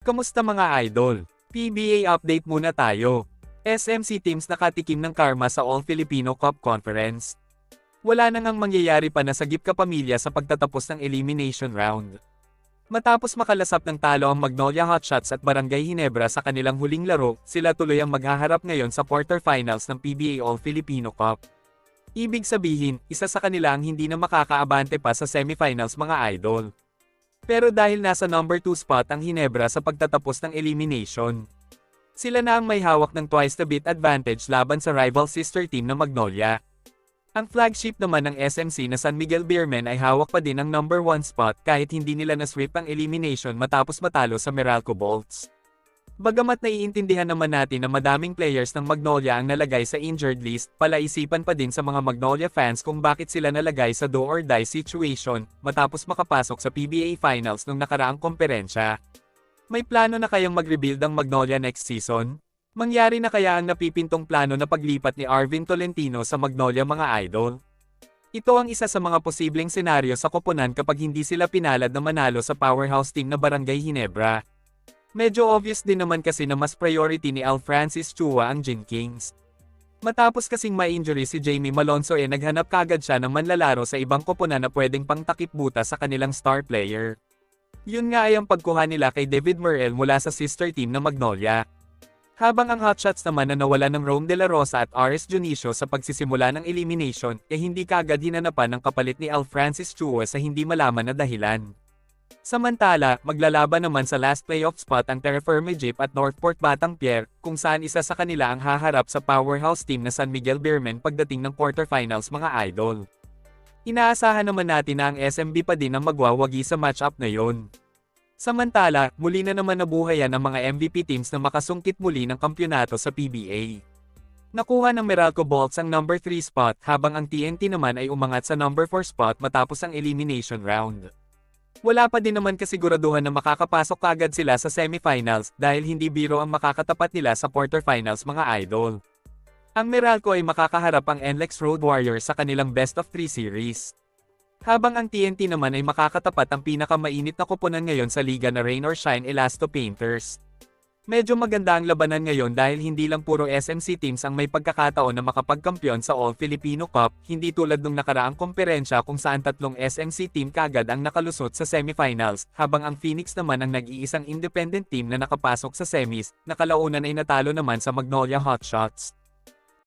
Kamusta mga idol? PBA update muna tayo. SMC teams nakatikim ng karma sa All-Filipino Cup Conference. Wala na ngang mangyayari pa na sagip kapamilya sa pagtatapos ng elimination round. Matapos makalasap ng talo ang Magnolia Hotshots at Barangay Ginebra sa kanilang huling laro, sila tuloy ang maghaharap ngayon sa quarterfinals ng PBA All-Filipino Cup. Ibig sabihin, isa sa kanila ang hindi na makakaabante pa sa semifinals mga idol. Pero dahil nasa number 2 spot ang Ginebra sa pagtatapos ng elimination, sila na ang may hawak ng twice the beat advantage laban sa rival sister team na Magnolia. Ang flagship naman ng SMC na San Miguel Beermen ay hawak pa din ang number 1 spot kahit hindi nila na-sweep ang elimination matapos matalo sa Meralco Bolts. Bagamat naiintindihan naman natin na madaming players ng Magnolia ang nalagay sa injured list, palaisipan pa din sa mga Magnolia fans kung bakit sila nalagay sa do or die situation matapos makapasok sa PBA Finals nung nakaraang komperensya. May plano na kayang mag-rebuild ang Magnolia next season? Mangyari na kaya ang napipintong plano na paglipat ni Arvin Tolentino sa Magnolia mga idol? Ito ang isa sa mga posibleng senaryo sa koponan kapag hindi sila pinalad na manalo sa powerhouse team na Barangay Ginebra. Medyo obvious din naman kasi na mas priority ni Al Francis Chua ang Gin Kings. Matapos kasing ma-injury si Jamie Malonzo naghanap kagad siya ng manlalaro sa ibang koponan na pwedeng pangtakip butas sa kanilang star player. Yun nga ay ang pagkuha nila kay David Murrell mula sa sister team na Magnolia. Habang ang Hotshots naman na nawala ng Rome De La Rosa at RS Junicio sa pagsisimula ng elimination, hindi kagad hinanapan ng kapalit ni Al Francis Chua sa hindi malaman na dahilan. Samantala, maglalaban naman sa last playoff spot ang Terra Firme Jeep at Northport Batang Pier, kung saan isa sa kanila ang haharap sa powerhouse team na San Miguel Beermen pagdating ng quarterfinals mga idol. Inaasahan naman natin na ang SMB pa din ang magwawagi sa matchup na yon. Samantala, muli na naman nabuhayan ang mga MVP teams na makasungkit muli ng kampyonato sa PBA. Nakuha ng Meralco Bolts ang number 3 spot habang ang TNT naman ay umangat sa number 4 spot matapos ang elimination round. Wala pa din naman kasiguraduhan na makakapasok kaagad sila sa semifinals dahil hindi biro ang makakatapat nila sa quarterfinals mga idol. Ang Meralco ay makakaharap ang NLEX Road Warriors sa kanilang best of 3 series. Habang ang TNT naman ay makakatapat ang pinakamainit na koponan ngayon sa liga na Rain or Shine Elasto Painters. Medyo maganda ang labanan ngayon dahil hindi lang puro SMC teams ang may pagkakataon na makapagkampiyon sa All-Filipino Cup, hindi tulad nung nakaraang komperensya kung saan tatlong SMC team kagad ang nakalusot sa semifinals, habang ang Phoenix naman ang nag-iisang independent team na nakapasok sa semis, nakalaunan ay natalo naman sa Magnolia Hotshots.